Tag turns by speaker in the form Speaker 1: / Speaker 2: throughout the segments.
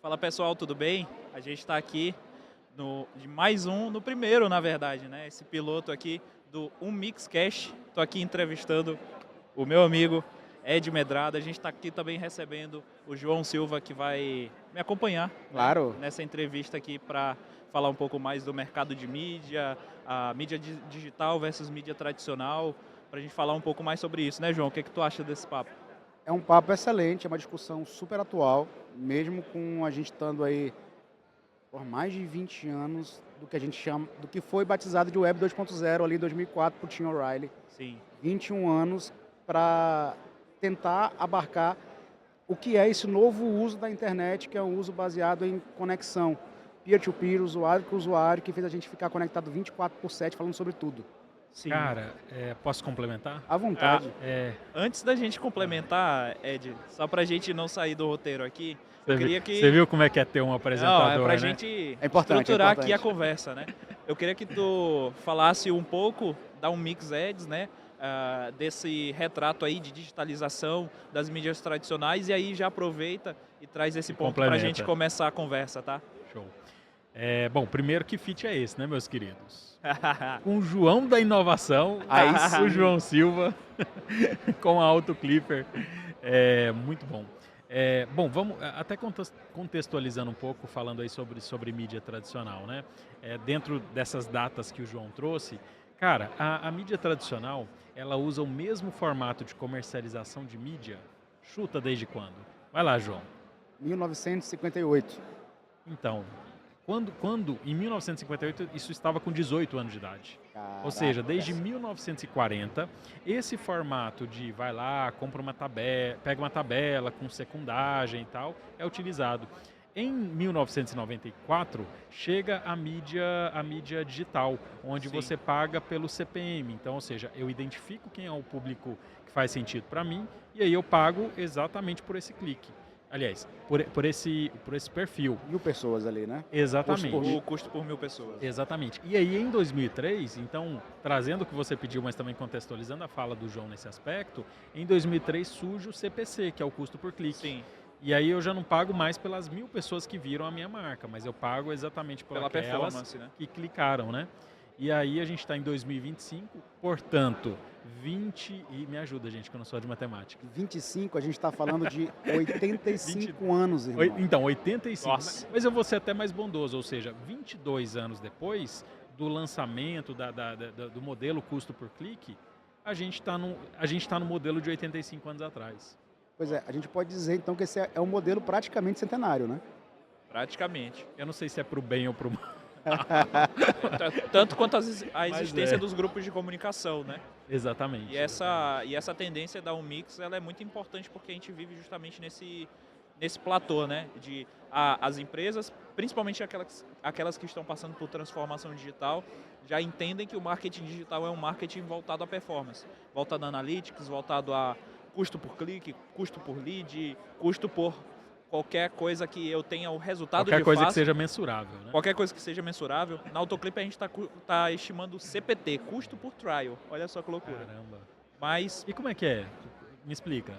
Speaker 1: Fala pessoal, tudo bem? A gente está aqui no primeiro, na verdade, né? Esse piloto aqui do Mixcast. Estou aqui entrevistando o meu amigo Ed Medrada. A gente está aqui também recebendo o João Silva, que vai me acompanhar, né,
Speaker 2: Claro.
Speaker 1: nessa entrevista aqui para falar um pouco mais do mercado de mídia, a mídia digital versus mídia tradicional, para a gente falar um pouco mais sobre isso, né, João? O que é que tu acha desse papo?
Speaker 2: É um papo excelente, é uma discussão super atual, mesmo com a gente estando aí por mais de 20 anos do que a gente chama, do que foi batizado de Web 2.0 ali em 2004 por Tim O'Reilly.
Speaker 1: Sim.
Speaker 2: 21 anos para tentar abarcar o que é esse novo uso da internet, que é um uso baseado em conexão peer-to-peer, usuário com usuário, que fez a gente ficar conectado 24/7 falando sobre tudo.
Speaker 1: Sim.
Speaker 3: Cara, posso complementar?
Speaker 2: À vontade.
Speaker 1: Antes da gente complementar, Ed, só pra gente não sair do roteiro aqui, eu queria que...
Speaker 3: Você viu como é que é ter um apresentador,
Speaker 1: Não, é pra
Speaker 3: né?
Speaker 1: gente
Speaker 2: É importante,
Speaker 1: estruturar
Speaker 2: é
Speaker 1: aqui a
Speaker 2: importante.
Speaker 1: conversa, né? Eu queria que tu falasse um pouco da Mix Eds, né? Desse retrato aí de digitalização das mídias tradicionais, e aí já aproveita e traz esse ponto pra
Speaker 3: complementa.
Speaker 1: gente começar a conversa, tá?
Speaker 3: Show. Bom, primeiro, que feat é esse, né, meus queridos? Com o João da Inovação,
Speaker 2: Aí sim.
Speaker 3: o João Silva, com a Autoclipper. Muito bom. Bom, vamos até contextualizando um pouco, falando aí sobre mídia tradicional, né? Dentro dessas datas que o João trouxe, cara, a mídia tradicional, ela usa o mesmo formato de comercialização de mídia. Chuta desde quando? Vai lá, João.
Speaker 2: 1958.
Speaker 3: Então, quando em 1958 isso estava com 18 anos de idade.
Speaker 2: Caraca.
Speaker 3: Ou seja, desde 1940, esse formato de vai lá, compra uma tabela, pega uma tabela com secundagem e tal, é utilizado. Em 1994, chega a mídia digital, onde
Speaker 1: Sim.
Speaker 3: você paga pelo CPM. Então, ou seja, eu identifico quem é o público que faz sentido para mim e aí eu pago exatamente por esse clique. Aliás, por esse perfil.
Speaker 2: 1000 pessoas ali, né?
Speaker 3: Exatamente.
Speaker 1: O custo por 1000 pessoas.
Speaker 3: Exatamente. E aí, em 2003, então, trazendo o que você pediu, mas também contextualizando a fala do João nesse aspecto, em 2003 surge o CPC, que é o custo por clique.
Speaker 1: Sim.
Speaker 3: E aí eu já não pago mais pelas 1000 pessoas que viram a minha marca, mas eu pago exatamente
Speaker 1: Pela
Speaker 3: aquelas
Speaker 1: performance, né?
Speaker 3: que clicaram, né? E aí a gente está em 2025, portanto, e me ajuda, gente, que eu não sou de matemática.
Speaker 2: 25, a gente está falando de 85 anos, irmão.
Speaker 3: Então, 85,
Speaker 1: Nossa.
Speaker 3: mas eu vou ser até mais bondoso, ou seja, 22 anos depois do lançamento do modelo custo por clique, a gente tá no modelo de 85 anos atrás.
Speaker 2: Pois é, a gente pode dizer então que esse é um modelo praticamente centenário, né?
Speaker 1: Praticamente.
Speaker 3: Eu não sei se é pro bem ou pro mal.
Speaker 1: Tanto quanto a existência
Speaker 3: é.
Speaker 1: dos grupos de comunicação, né?
Speaker 3: Exatamente.
Speaker 1: E essa tendência da Mix, ela é muito importante porque a gente vive justamente nesse platô, né? As empresas, principalmente aquelas que estão passando por transformação digital, já entendem que o marketing digital é um marketing voltado à performance, voltado a analytics, voltado a custo por clique, custo por lead, custo por qualquer coisa que eu tenha o resultado
Speaker 3: Qualquer
Speaker 1: de
Speaker 3: coisa
Speaker 1: fato.
Speaker 3: que seja mensurável, né?
Speaker 1: Qualquer coisa que seja mensurável. Na Autoclip a gente tá estimando CPT, custo por trial. Olha só que loucura.
Speaker 3: Caramba.
Speaker 1: Mas
Speaker 3: E como é que é? Me explica.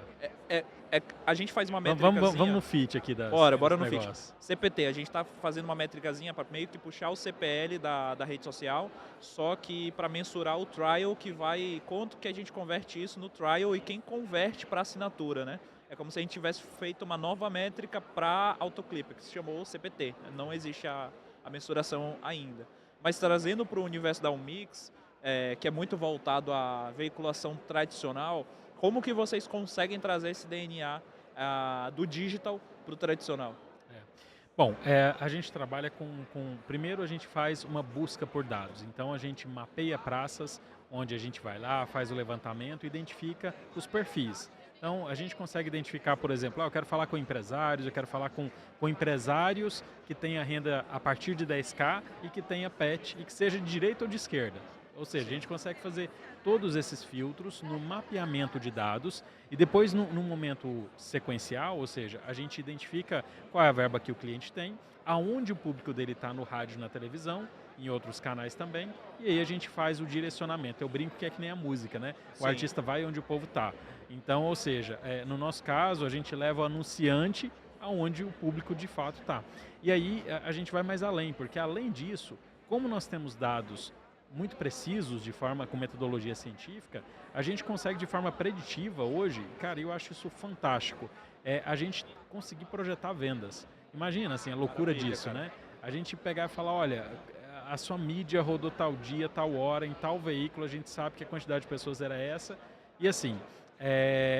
Speaker 1: a gente faz uma métricazinha.
Speaker 3: Vamos no fit aqui
Speaker 1: Bora no fit.
Speaker 3: negócio.
Speaker 1: CPT, a gente está fazendo uma métricazinha para meio que puxar o CPL da rede social, só que para mensurar o trial, que vai quanto que a gente converte isso no trial e quem converte para assinatura, né? É como se a gente tivesse feito uma nova métrica para Autoclip, que se chamou CPT. Não existe a mensuração ainda. Mas trazendo para o universo da Unmix, que é muito voltado à veiculação tradicional, como que vocês conseguem trazer esse DNA do digital para o tradicional?
Speaker 3: Bom, a gente trabalha primeiro a gente faz uma busca por dados. Então a gente mapeia praças, onde a gente vai lá, faz o levantamento, identifica os perfis. Então, a gente consegue identificar, por exemplo, eu quero falar com empresários, eu quero falar com empresários que tenha renda a partir de 10K e que tenha PET e que seja de direita ou de esquerda. Ou seja, a gente consegue fazer todos esses filtros no mapeamento de dados e depois, num momento sequencial, ou seja, a gente identifica qual é a verba que o cliente tem, aonde o público dele está no rádio e na televisão, em outros canais também, e aí a gente faz o direcionamento. Eu brinco que é que nem a música, né? O
Speaker 1: Sim.
Speaker 3: artista vai onde o povo está. Então, ou seja, no nosso caso, a gente leva o anunciante aonde o público de fato está. E aí a gente vai mais além, porque além disso, como nós temos dados muito precisos de forma com metodologia científica, a gente consegue de forma preditiva hoje, cara, eu acho isso fantástico, a gente conseguir projetar vendas. Imagina assim, a loucura disso, né? A gente pegar e falar, olha, a sua mídia rodou tal dia, tal hora, em tal veículo, a gente sabe que a quantidade de pessoas era essa, e assim,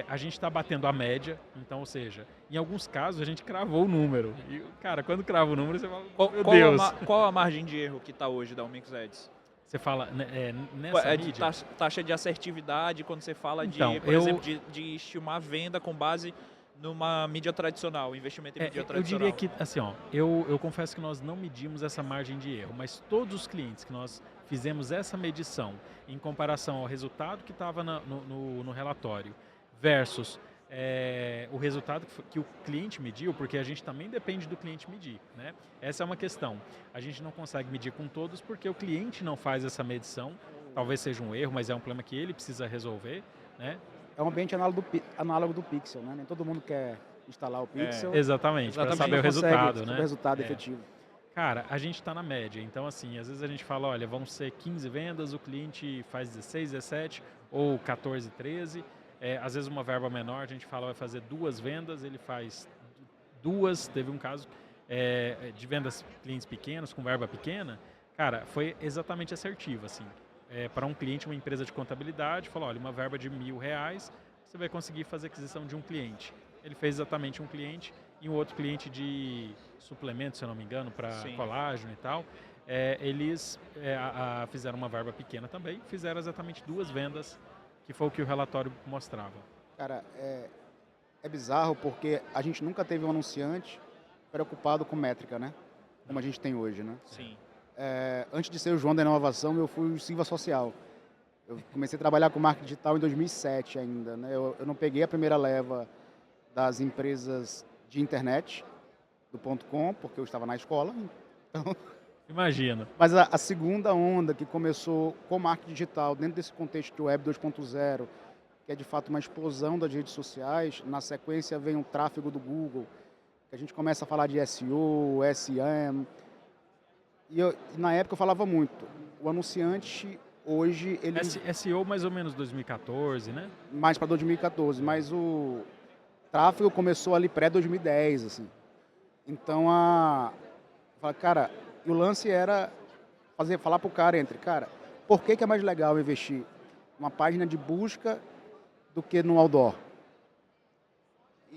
Speaker 3: a gente está batendo a média, então, ou seja, em alguns casos a gente cravou o número. E, cara, quando crava o número, você fala, meu Deus.
Speaker 1: Qual a margem de erro que está hoje da Omix Ads?
Speaker 3: Você fala nessa
Speaker 1: De
Speaker 3: mídia?
Speaker 1: taxa de assertividade, quando você fala
Speaker 3: Então,
Speaker 1: por exemplo, de estimar venda com base numa mídia tradicional, investimento em mídia tradicional.
Speaker 3: Eu diria que, assim, ó, eu confesso que nós não medimos essa margem de erro, mas todos os clientes que nós fizemos essa medição em comparação ao resultado que estava no relatório versus o resultado que o cliente mediu, porque a gente também depende do cliente medir, né? Essa é uma questão. A gente não consegue medir com todos porque o cliente não faz essa medição. Talvez seja um erro, mas é um problema que ele precisa resolver, né?
Speaker 2: É um ambiente análogo do Pixel, né? Nem todo mundo quer instalar o Pixel.
Speaker 3: Exatamente, para saber o resultado, né?
Speaker 2: O resultado efetivo.
Speaker 3: Cara, a gente está na média, então assim, às vezes a gente fala, olha, vão ser 15 vendas, o cliente faz 16, 17 ou 14, 13. Às vezes uma verba menor, a gente fala, vai fazer 2 vendas, ele faz 2, teve um caso de vendas clientes pequenos, com verba pequena, cara, foi exatamente assertivo, assim. Para um cliente, uma empresa de contabilidade, falou, olha, uma verba de R$1.000, você vai conseguir fazer aquisição de um cliente. Ele fez exatamente um cliente e um outro cliente de suplemento, se eu não me engano, para colágeno e tal. Eles fizeram uma verba pequena também, fizeram exatamente 2 vendas, que foi o que o relatório mostrava.
Speaker 2: Cara, é bizarro porque a gente nunca teve um anunciante preocupado com métrica, né? Como a gente tem hoje, né?
Speaker 1: Sim.
Speaker 2: Antes de ser o João da Inovação, eu fui o Silva Social. Eu comecei a trabalhar com marketing digital em 2007 ainda, né? Eu não peguei a primeira leva das empresas de internet, do .com, porque eu estava na escola. Então...
Speaker 3: Imagina.
Speaker 2: Mas a segunda onda que começou com marketing digital, dentro desse contexto de Web 2.0, que é de fato uma explosão das redes sociais, na sequência vem o tráfego do Google, que a gente começa a falar de SEO, SEM. E na época eu falava muito. O anunciante hoje, ele...
Speaker 3: SEO mais ou menos 2014, né?
Speaker 2: Mais para 2014, mas o tráfego começou ali pré-2010, assim. Então, cara, e o lance era falar para o cara cara, por que é mais legal investir numa página de busca do que no outdoor?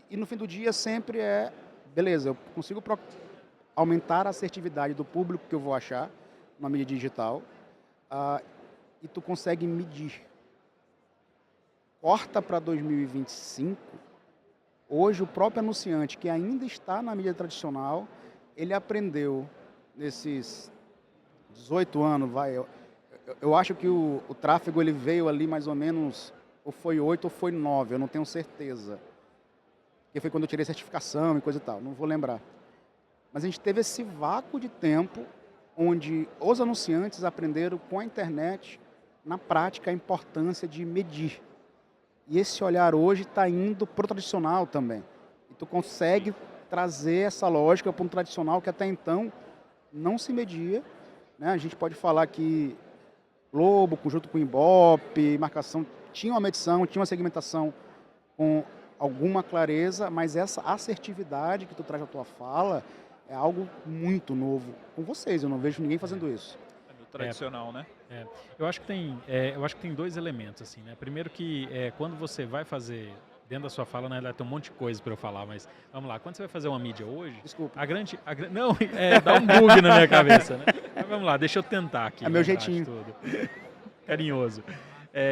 Speaker 2: E no fim do dia sempre beleza, eu consigo aumentar a assertividade do público que eu vou achar na mídia digital e tu consegue medir. Corta para 2025, hoje o próprio anunciante que ainda está na mídia tradicional, ele aprendeu nesses 18 anos, eu acho que o tráfego ele veio ali mais ou menos, ou foi 8 ou foi 9, eu não tenho certeza. Porque foi quando eu tirei certificação e coisa e tal, não vou lembrar. Mas a gente teve esse vácuo de tempo onde os anunciantes aprenderam com a internet, na prática, a importância de medir. E esse olhar hoje está indo para o tradicional também. E tu consegue trazer essa lógica para um tradicional que até então não se media, né? A gente pode falar que Globo, junto com o Ibope, marcação, tinha uma medição, tinha uma segmentação com alguma clareza, mas essa assertividade que tu traz na tua fala é algo muito novo com vocês. Eu não vejo ninguém fazendo isso.
Speaker 1: No tradicional, né?
Speaker 3: Eu acho que tem 2 elementos, assim, né? Primeiro que quando você vai fazer... Dentro da sua fala, na realidade, tem um monte de coisa para eu falar, mas vamos lá. Quando você vai fazer uma mídia hoje...
Speaker 2: Desculpa.
Speaker 3: Não, dá um bug na minha cabeça, né? Mas vamos lá, deixa eu tentar aqui.
Speaker 2: É meu jeitinho.
Speaker 3: Tudo. Carinhoso.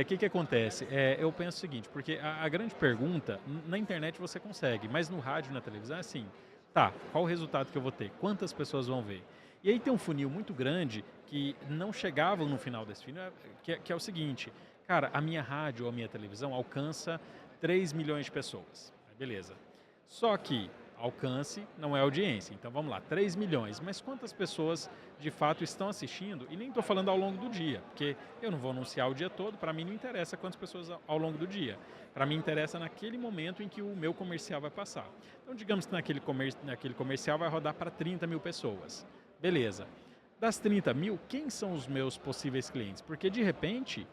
Speaker 3: Que acontece? Eu penso o seguinte, porque a grande pergunta, na internet você consegue, mas no rádio e na televisão é assim, tá, qual o resultado que eu vou ter? Quantas pessoas vão ver? E aí tem um funil muito grande que não chegavam no final desse funil, que é o seguinte, cara, a minha rádio ou a minha televisão alcança 3 milhões de pessoas. Beleza. Só que alcance não é audiência. Então vamos lá, 3 milhões. Mas quantas pessoas de fato estão assistindo? E nem estou falando ao longo do dia, porque eu não vou anunciar o dia todo, para mim não interessa quantas pessoas ao longo do dia. Para mim interessa naquele momento em que o meu comercial vai passar. Então digamos que naquele comercial vai rodar para 30 mil pessoas. Beleza. Das 30 mil, quem são os meus possíveis clientes? Porque de repente,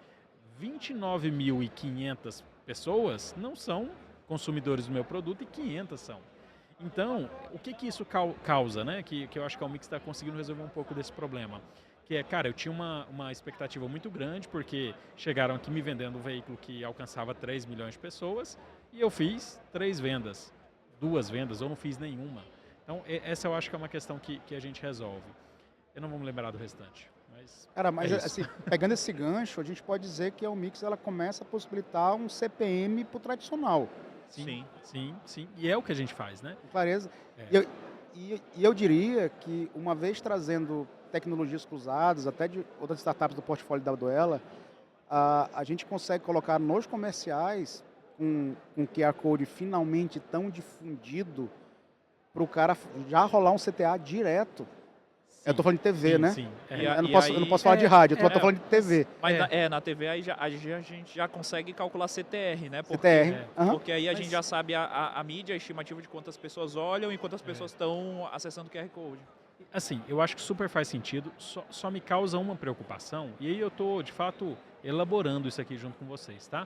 Speaker 3: 29.500 pessoas não são consumidores do meu produto e 500 são. Então, o que isso causa, né? Que eu acho que a Almix está conseguindo resolver um pouco desse problema. Que é, cara, eu tinha uma expectativa muito grande, porque chegaram aqui me vendendo um veículo que alcançava 3 milhões de pessoas, e eu fiz 3 vendas, 2 vendas, ou não fiz nenhuma. Então, essa eu acho que é uma questão que a gente resolve. Eu não vou me lembrar do restante.
Speaker 2: Cara, mas assim, pegando esse gancho, a gente pode dizer que a Almix ela começa a possibilitar um CPM para o tradicional.
Speaker 3: Sim. E é o que a gente faz, né?
Speaker 2: Com clareza.
Speaker 3: É.
Speaker 2: E eu diria que, uma vez trazendo tecnologias cruzadas, até de outras startups do portfólio da Duela, a gente consegue colocar nos comerciais um QR Code finalmente tão difundido para o cara já rolar um CTA direto. Eu estou falando de TV, né?
Speaker 3: Sim.
Speaker 2: Eu não posso falar de rádio, eu estou falando de TV.
Speaker 1: Mas na TV aí a gente já consegue calcular CTR, né? Porque aí a gente já sabe a mídia, a estimativa de quantas pessoas olham e quantas pessoas estão acessando o QR Code.
Speaker 3: Assim, eu acho que super faz sentido, só me causa uma preocupação, e aí eu estou, de fato, elaborando isso aqui junto com vocês, tá?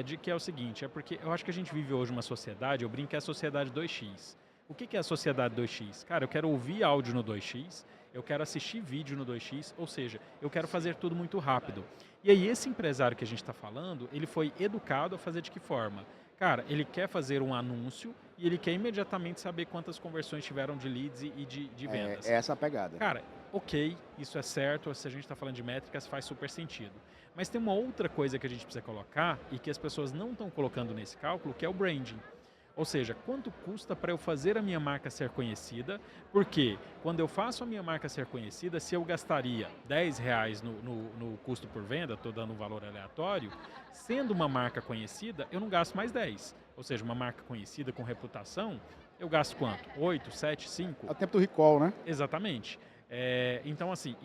Speaker 3: De que é o seguinte, é porque eu acho que a gente vive hoje uma sociedade, eu brinco que é a sociedade 2x. O que é a sociedade 2x? Cara, eu quero ouvir áudio no 2x, eu quero assistir vídeo no 2x, ou seja, eu quero fazer tudo muito rápido. E aí esse empresário que a gente está falando, ele foi educado a fazer de que forma? Cara, ele quer fazer um anúncio e ele quer imediatamente saber quantas conversões tiveram de leads e de vendas.
Speaker 2: É essa a pegada.
Speaker 3: Cara, ok, isso é certo, se a gente está falando de métricas faz super sentido. Mas tem uma outra coisa que a gente precisa colocar e que as pessoas não estão colocando nesse cálculo, que é o branding. Ou seja, quanto custa para eu fazer a minha marca ser conhecida? Porque quando eu faço a minha marca ser conhecida, se eu gastaria R$10 no custo por venda, estou dando um valor aleatório, sendo uma marca conhecida, eu não gasto mais 10. Ou seja, uma marca conhecida com reputação, eu gasto quanto? 8, 7, 5?
Speaker 2: É o tempo do recall, né?
Speaker 3: Exatamente. Então, assim,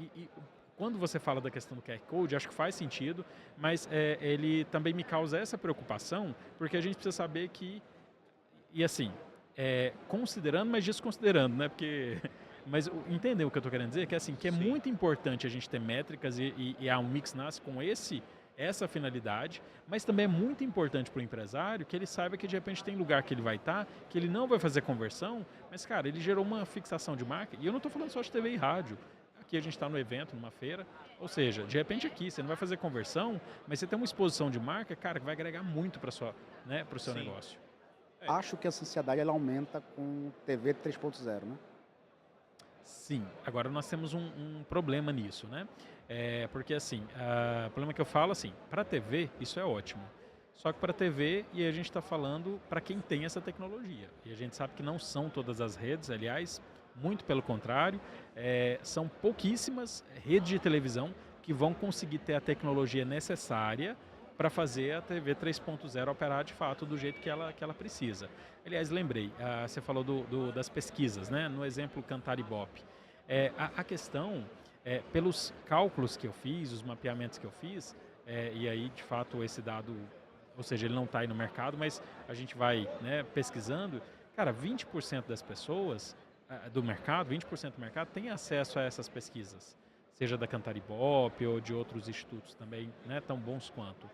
Speaker 3: quando você fala da questão do QR Code, acho que faz sentido, mas ele também me causa essa preocupação, porque a gente precisa saber que. E assim, considerando, mas desconsiderando, né? Mas entendeu o que eu estou querendo dizer? Que, assim, que é muito importante a gente ter métricas e a Almix nasce com essa finalidade, mas também é muito importante para o empresário que ele saiba que de repente tem lugar que ele vai estar, que ele não vai fazer conversão, mas, cara, ele gerou uma fixação de marca, e eu não estou falando só de TV e rádio. Aqui a gente está no evento, numa feira, ou seja, de repente aqui você não vai fazer conversão, mas você tem uma exposição de marca, cara, que vai agregar muito para o seu negócio.
Speaker 2: Acho que a ansiedade ela aumenta com TV 3.0, né?
Speaker 3: Sim, agora nós temos um problema nisso, né? Porque assim, o problema que eu falo, assim, para a TV isso é ótimo. Só que para a TV, e a gente está falando para quem tem essa tecnologia. E a gente sabe que não são todas as redes, aliás, muito pelo contrário, são pouquíssimas redes de televisão que vão conseguir ter a tecnologia necessária para fazer a TV 3.0 operar de fato do jeito que ela precisa. Aliás, lembrei, você falou das pesquisas, né? No exemplo Cantar Ibope. A questão, pelos cálculos que eu fiz, os mapeamentos que eu fiz, e aí de fato esse dado, ou seja, ele não está aí no mercado, mas a gente vai, né, pesquisando, cara, 20% das pessoas do mercado, 20% do mercado tem acesso a essas pesquisas, seja da Cantar Ibope ou de outros institutos também, né, tão bons quanto.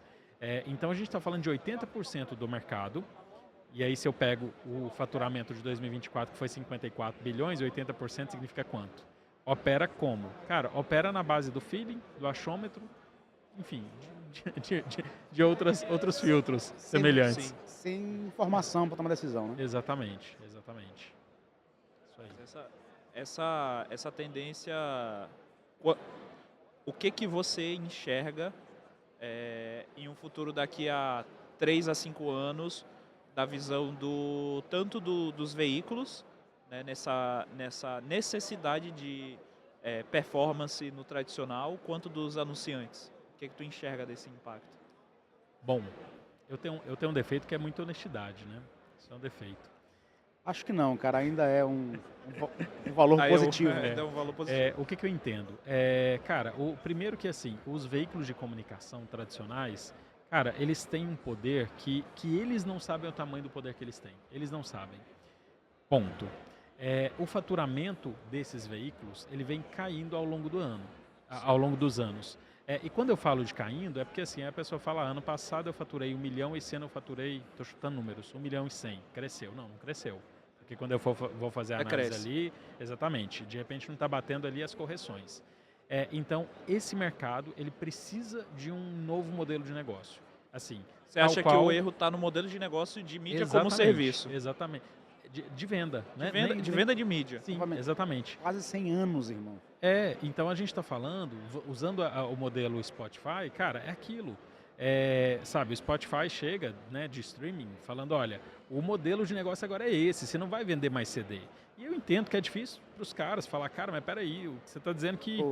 Speaker 3: Então a gente está falando de 80% do mercado, e aí se eu pego o faturamento de 2024, que foi 54 bilhões, 80% significa quanto? Opera como? Cara, opera na base do feeling, do achômetro, enfim, de outros filtros semelhantes.
Speaker 2: Sim. Sem informação para tomar decisão, né?
Speaker 3: Exatamente. Isso aí.
Speaker 1: Essa tendência, o que você enxerga em um futuro daqui a 3 a 5 anos, da visão tanto dos veículos, né, nessa necessidade de performance no tradicional, quanto dos anunciantes? O que tu enxerga desse impacto?
Speaker 3: Bom, eu tenho um defeito que é muita honestidade, né? Isso é um defeito.
Speaker 2: Acho que não, cara, ainda é um valor
Speaker 1: Aí
Speaker 2: positivo.
Speaker 1: dá um valor positivo.
Speaker 3: O que eu entendo? Cara, o primeiro que assim, os veículos de comunicação tradicionais, cara, eles têm um poder que eles não sabem o tamanho do poder que eles têm. Eles não sabem. Ponto. O faturamento desses veículos, ele vem caindo ao longo do ano, ao longo dos anos. E quando eu falo de caindo, é porque assim, a pessoa fala, ano passado eu faturei 1 milhão, esse ano eu faturei, estou chutando números, 1 milhão e 100. Cresceu? Não cresceu. Porque quando eu vou fazer a análise
Speaker 1: Cresce.
Speaker 3: ali, exatamente, de repente não está batendo ali as correções. Então, esse mercado, ele precisa de um novo modelo de negócio. Assim,
Speaker 1: Você acha que o erro está no modelo de negócio de mídia como serviço?
Speaker 3: Exatamente. De venda, né?
Speaker 1: De venda de mídia.
Speaker 3: Sim, exatamente.
Speaker 2: Quase 100 anos, irmão.
Speaker 3: Então a gente está falando, usando o modelo Spotify, cara, é aquilo. Sabe, o Spotify chega, né, de streaming falando, olha, o modelo de negócio agora é esse, você não vai vender mais CD. E eu entendo que é difícil para os caras falar, cara, mas peraí, você está dizendo que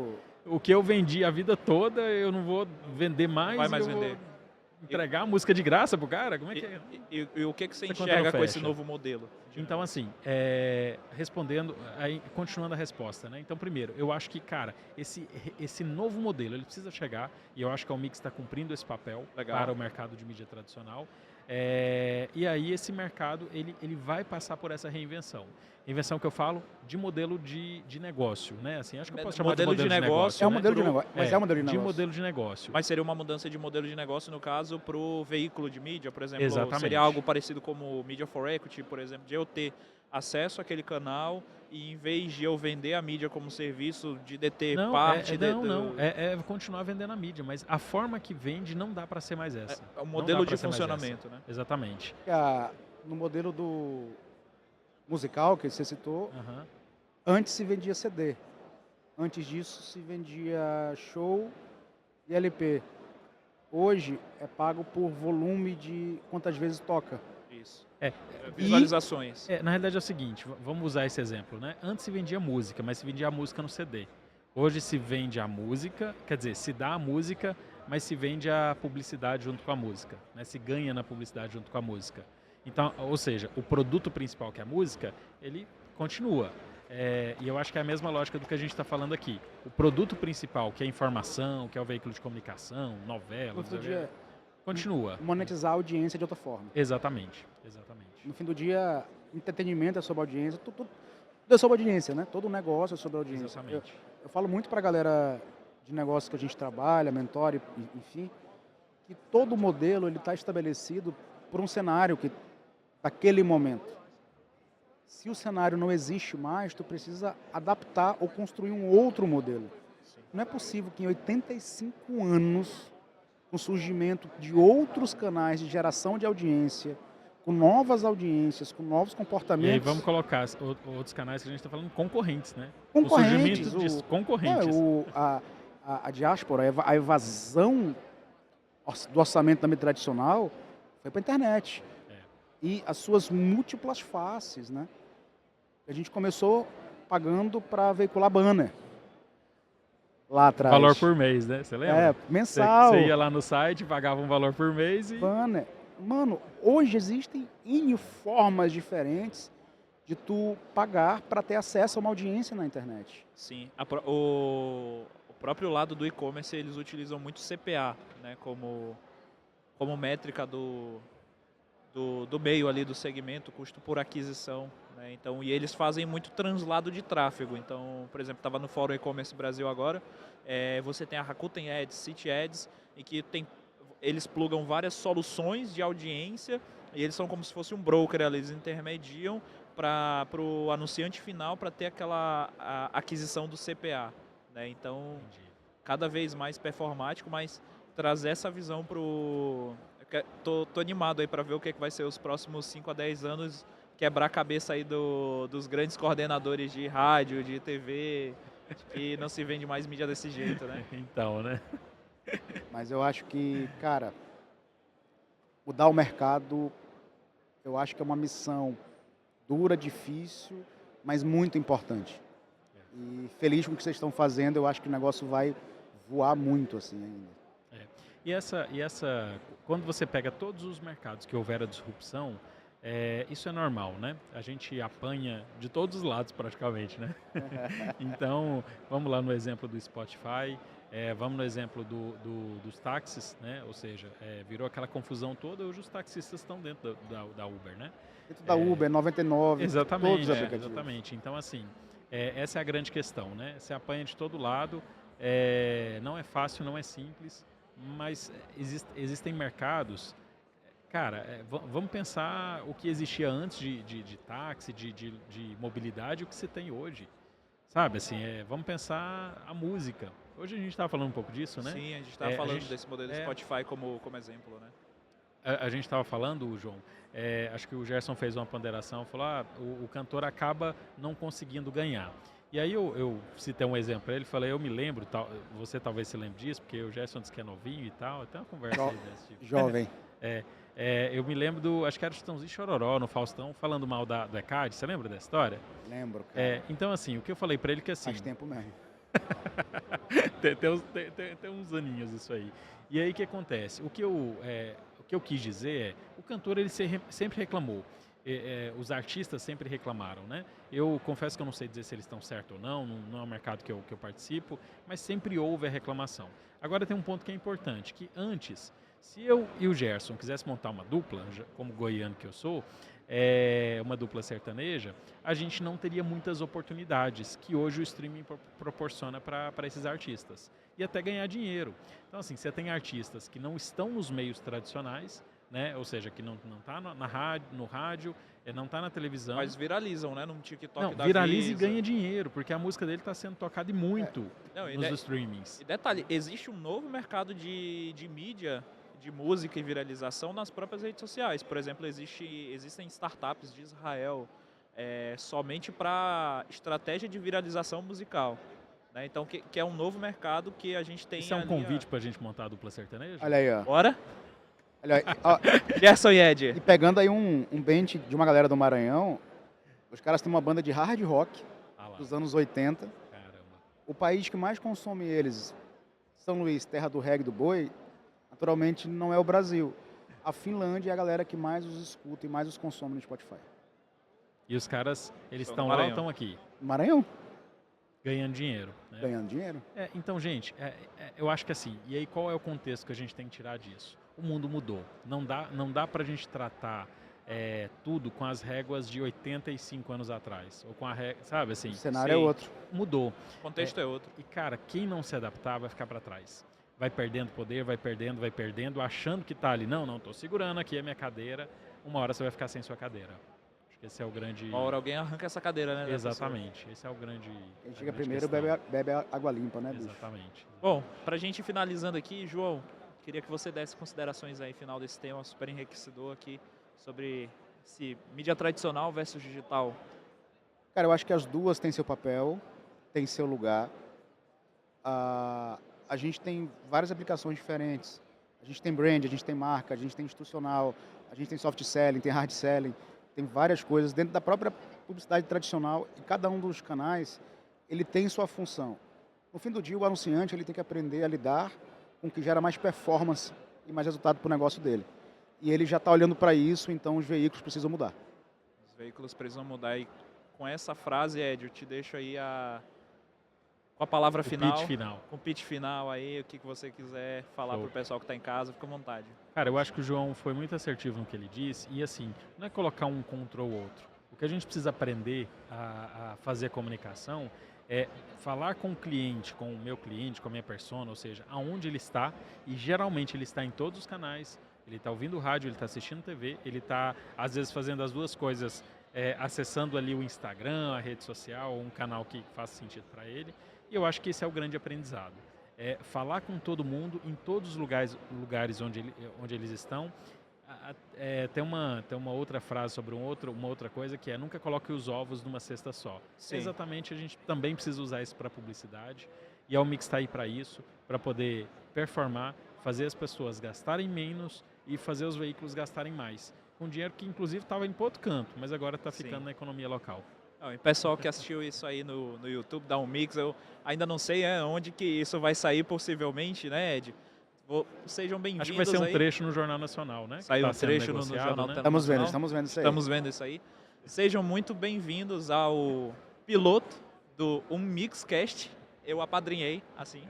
Speaker 3: o que eu vendi a vida toda eu não vou vender mais,
Speaker 1: vai mais vender.
Speaker 3: Vou entregar a música de graça pro cara? Como é que é?
Speaker 1: E o que você enxerga com esse novo modelo?
Speaker 3: Então, assim, respondendo, continuando a resposta, né? Então, primeiro, eu acho que, cara, esse novo modelo, ele precisa chegar, e eu acho que a Almix está cumprindo esse papel para o mercado de mídia tradicional. E aí, esse mercado, ele vai passar por essa reinvenção. Reinvenção que eu falo de modelo de negócio, né? Assim, acho que eu posso chamar de modelo de negócio.
Speaker 2: É um modelo de negócio, mas é um modelo de negócio.
Speaker 3: De modelo de negócio.
Speaker 1: Mas seria uma mudança de modelo de negócio, no caso, para o veículo de mídia, por exemplo?
Speaker 3: Exatamente.
Speaker 1: Seria algo parecido como Media for Equity, por exemplo, de eu ter acesso àquele canal e em vez de eu vender a mídia como serviço, de deter parte...
Speaker 3: É continuar vendendo a mídia, mas a forma que vende não dá para ser mais essa.
Speaker 1: É um modelo de funcionamento, né?
Speaker 3: Exatamente.
Speaker 2: No modelo do musical que você citou, antes se vendia CD. Antes disso se vendia show e LP. Hoje é pago por volume de quantas vezes toca.
Speaker 1: Isso. Visualizações.
Speaker 3: Na realidade é o seguinte, vamos usar esse exemplo, né? Antes se vendia música, mas se vendia a música no CD. Hoje se vende a música, quer dizer, se dá a música, mas se vende a publicidade junto com a música, né? Se ganha na publicidade junto com a música. Então, ou seja, o produto principal, que é a música, ele continua. E eu acho que é a mesma lógica do que a gente está falando aqui. O produto principal, que é a informação, que é o veículo de comunicação, novela, continua.
Speaker 2: Monetizar a audiência de outra forma.
Speaker 3: Exatamente.
Speaker 2: No fim do dia, entretenimento é sobre audiência, tudo é sobre audiência, né? Todo negócio é sobre audiência.
Speaker 3: Exatamente.
Speaker 2: Eu falo muito para a galera de negócio que a gente trabalha, mentor, enfim, que todo modelo ele está estabelecido por um cenário daquele momento. Se o cenário não existe mais, tu precisa adaptar ou construir um outro modelo. Não é possível que em 85 anos, com o surgimento de outros canais de geração de audiência, com novas audiências, com novos comportamentos...
Speaker 3: E aí vamos colocar outros canais que a gente está falando concorrentes, né?
Speaker 2: Concorrentes.
Speaker 3: O surgimento de concorrentes.
Speaker 2: A diáspora, a evasão do orçamento da mídia tradicional foi para a internet. E as suas múltiplas faces, né? A gente começou pagando para veicular banner lá atrás.
Speaker 3: Valor por mês, né? Você lembra?
Speaker 2: Mensal.
Speaker 3: Você ia lá no site, pagava um valor por mês e...
Speaker 2: Banner. Mano, hoje existem N formas diferentes de tu pagar para ter acesso a uma audiência na internet.
Speaker 1: Sim. O próprio lado do e-commerce, eles utilizam muito CPA, né? Como métrica do meio ali do segmento, custo por aquisição, né? Então, e eles fazem muito translado de tráfego. Então, por exemplo, estava no Fórum E-Commerce Brasil agora, você tem a Rakuten Ads, City Ads, em que eles plugam várias soluções de audiência e eles são como se fosse um broker, eles intermediam para o anunciante final para ter aquela aquisição do CPA, né? Então, cada vez mais performático, mas trazer essa visão para o... Tô animado aí para ver o que vai ser os próximos 5 a 10 anos, quebrar a cabeça aí dos grandes coordenadores de rádio, de TV, que não se vende mais mídia desse jeito, né?
Speaker 3: Então, né?
Speaker 2: Mas eu acho que, cara, mudar o mercado, eu acho que é uma missão dura, difícil, mas muito importante. E feliz com o que vocês estão fazendo, eu acho que o negócio vai voar muito assim ainda.
Speaker 3: E essa, quando você pega todos os mercados que houver a disrupção, Isso é normal, né? A gente apanha de todos os lados praticamente, né? Então, vamos lá no exemplo do Spotify, vamos no exemplo dos táxis, né? Ou seja, virou aquela confusão toda, hoje os taxistas estão dentro da Uber, né?
Speaker 2: Dentro da Uber, 99, todos
Speaker 3: Exatamente,
Speaker 2: os aplicativos.
Speaker 3: exatamente. Então, assim, essa é a grande questão, né? Você apanha de todo lado, não é fácil, não é simples, mas existem mercados. Cara, vamos pensar o que existia antes de táxi, de mobilidade, e o que você tem hoje. Sabe, assim, vamos pensar a música. Hoje a gente estava falando um pouco disso, né?
Speaker 1: Sim, a gente estava falando desse modelo do Spotify como exemplo, né?
Speaker 3: A gente estava falando, João, acho que o Gerson fez uma ponderação, falou, o cantor acaba não conseguindo ganhar. E aí eu citei um exemplo para ele, falei, eu me lembro, você talvez se lembre disso, porque o Gerson disse que é novinho e tal, até uma conversa aí desse tipo.
Speaker 2: Jovem.
Speaker 3: Eu me lembro acho que era o Chitãozinho e Chororó no Faustão, falando mal do ECAD, você lembra dessa história?
Speaker 2: Lembro, cara.
Speaker 3: Então assim, o que eu falei para ele que assim...
Speaker 2: Faz tempo mesmo.
Speaker 3: tem uns aninhos isso aí. E aí o que acontece? O que eu quis dizer o cantor ele sempre reclamou. Os artistas sempre reclamaram, né? Eu confesso que eu não sei dizer se eles estão certos ou não é um mercado que eu participo, mas sempre houve a reclamação. Agora tem um ponto que é importante, que antes, se eu e o Gerson quisesse montar uma dupla, como goiano que eu sou, uma dupla sertaneja, a gente não teria muitas oportunidades que hoje o streaming proporciona para esses artistas. E até ganhar dinheiro. Então, assim, você tem artistas que não estão nos meios tradicionais, né? Ou seja, que não está no rádio, não está na televisão.
Speaker 1: Mas viralizam, né? No TikTok
Speaker 3: não,
Speaker 1: da
Speaker 3: viraliza
Speaker 1: Visa.
Speaker 3: E ganha dinheiro, porque a música dele está sendo tocada muito nos streamings.
Speaker 1: E detalhe, existe um novo mercado de mídia, de música e viralização nas próprias redes sociais. Por exemplo, existem startups de Israel somente para estratégia de viralização musical. Né? Então, que é um novo mercado que a gente tem.
Speaker 3: Isso é um convite para a gente montar a dupla sertaneja?
Speaker 2: Olha aí, ó.
Speaker 1: Bora?
Speaker 2: Olha aí, ó.
Speaker 1: Gerson e Ed.
Speaker 2: E pegando aí um bench de uma galera do Maranhão, os caras têm uma banda de hard rock dos anos 80.
Speaker 3: Caramba.
Speaker 2: O país que mais consome eles, São Luís, terra do reggae do boi, naturalmente não é o Brasil. A Finlândia é a galera que mais os escuta e mais os consome no Spotify.
Speaker 3: E os caras, eles estão lá ou estão aqui?
Speaker 2: Maranhão.
Speaker 3: Ganhando dinheiro. Né?
Speaker 2: Ganhando dinheiro.
Speaker 3: Então, gente, eu acho que assim, e aí qual é o contexto que a gente tem que tirar disso? O mundo mudou. Não dá pra gente tratar tudo com as réguas de 85 anos atrás. Ou com sabe assim?
Speaker 2: O cenário é outro.
Speaker 3: Mudou.
Speaker 1: O contexto é outro.
Speaker 3: E, cara, quem não se adaptar vai ficar para trás. Vai perdendo poder, vai perdendo, achando que tá ali. Não, tô segurando aqui a minha cadeira. Uma hora você vai ficar sem sua cadeira. Acho que esse é o grande...
Speaker 1: Uma hora alguém arranca essa cadeira, né?
Speaker 3: Exatamente. Esse é o grande...
Speaker 2: Quem chega primeiro bebe água limpa, né, bicho?
Speaker 3: Exatamente.
Speaker 1: Bom, pra gente ir finalizando aqui, João, queria que você desse considerações aí final desse tema super enriquecedor aqui sobre esse mídia tradicional versus digital.
Speaker 2: Cara, eu acho que as duas têm seu papel, têm seu lugar. A gente tem várias aplicações diferentes. A gente tem brand, a gente tem marca, a gente tem institucional, a gente tem soft selling, tem hard selling, tem várias coisas dentro da própria publicidade tradicional e cada um dos canais, ele tem sua função. No fim do dia, o anunciante ele tem que aprender a lidar com o que gera mais performance e mais resultado para o negócio dele. E ele já está olhando para isso, então os veículos precisam mudar.
Speaker 1: Os veículos precisam mudar e com essa frase, Ed, eu te deixo aí com a palavra final. Com o pitch final aí, o que você quiser falar para o pessoal que está em casa, fica à vontade.
Speaker 3: Cara, eu acho que o João foi muito assertivo no que ele disse e assim, não é colocar um contra o outro. O que a gente precisa aprender a fazer a comunicação é falar com o cliente, com o meu cliente, com a minha persona, ou seja, aonde ele está, e geralmente ele está em todos os canais, ele está ouvindo rádio, ele está assistindo TV, ele está às vezes fazendo as duas coisas, acessando ali o Instagram, a rede social, um canal que faça sentido para ele, e eu acho que esse é o grande aprendizado. Falar com todo mundo em todos os lugares onde eles estão. Tem uma outra frase sobre uma outra coisa que nunca coloque os ovos numa cesta só. Exatamente, a gente também precisa usar isso para publicidade e a Almix está aí para isso, para poder performar, fazer as pessoas gastarem menos e fazer os veículos gastarem mais. Com dinheiro que inclusive estava indo para outro canto, mas agora está ficando na economia local.
Speaker 1: O pessoal que assistiu isso aí no YouTube da Almix, eu ainda não sei onde que isso vai sair possivelmente, né, Ed? Sejam bem-vindos.
Speaker 3: Acho que vai ser um
Speaker 1: aí.
Speaker 3: trecho no Jornal Nacional, né?
Speaker 1: Saiu
Speaker 3: Tá
Speaker 1: um
Speaker 3: sendo
Speaker 1: trecho no
Speaker 3: negociado,
Speaker 1: Jornal
Speaker 3: né?
Speaker 2: Estamos vendo,
Speaker 1: Nacional.
Speaker 2: estamos vendo isso aí.
Speaker 1: Estamos vendo isso aí. Sejam muito bem-vindos ao piloto do Um Mixcast. Eu apadrinhei, assim.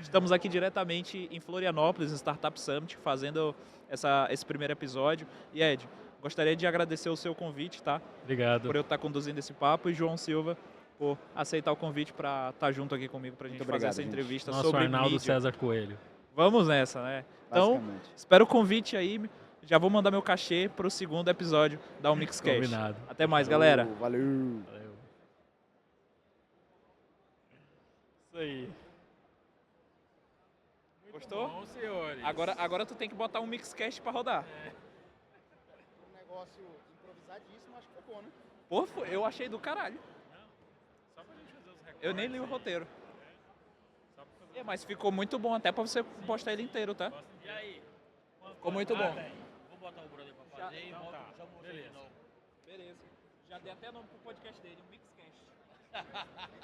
Speaker 1: Estamos aqui diretamente em Florianópolis, no Startup Summit, fazendo esse primeiro episódio. E Ed, gostaria de agradecer o seu convite, tá?
Speaker 3: Obrigado.
Speaker 1: Por eu estar conduzindo esse papo, e João Silva por aceitar o convite para estar junto aqui comigo para a gente
Speaker 2: Muito
Speaker 1: fazer
Speaker 2: obrigado,
Speaker 1: essa
Speaker 2: gente.
Speaker 1: entrevista
Speaker 3: Nosso
Speaker 1: sobre
Speaker 3: Arnaldo
Speaker 1: mídia.
Speaker 3: César Coelho.
Speaker 1: Vamos nessa, né? Então,
Speaker 2: Basicamente.
Speaker 1: espero o convite aí. Já vou mandar meu cachê para o segundo episódio da Um Mixcast.
Speaker 3: Combinado.
Speaker 1: Até mais, galera.
Speaker 2: Valeu.
Speaker 3: Valeu. Isso aí.
Speaker 1: Gostou?
Speaker 3: Bom, senhores.
Speaker 1: Agora tu tem que botar um Mixcast para rodar.
Speaker 2: Um negócio improvisadíssimo, acho que ficou, né?
Speaker 1: Pô, eu achei do caralho.
Speaker 3: Só pra gente fazer os recortes.
Speaker 1: Eu nem li o roteiro.
Speaker 3: Só pra fazer
Speaker 1: Mas ficou muito bom, até para você postar ele inteiro, tá?
Speaker 4: E aí?
Speaker 1: Ficou muito bom.
Speaker 4: Vou botar o brother pra fazer e
Speaker 3: então
Speaker 4: volto,
Speaker 3: tá.
Speaker 4: chamo você
Speaker 3: Beleza.
Speaker 4: de novo.
Speaker 1: Beleza. Já dei até nome pro podcast dele, um Mixcast.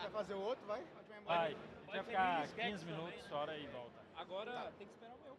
Speaker 2: Quer fazer o outro, vai?
Speaker 3: Vai, vai
Speaker 4: ser
Speaker 3: ficar
Speaker 4: mini sketch
Speaker 3: 15 minutos,
Speaker 4: também, né?
Speaker 3: hora e volta.
Speaker 1: Agora tem que esperar o meu.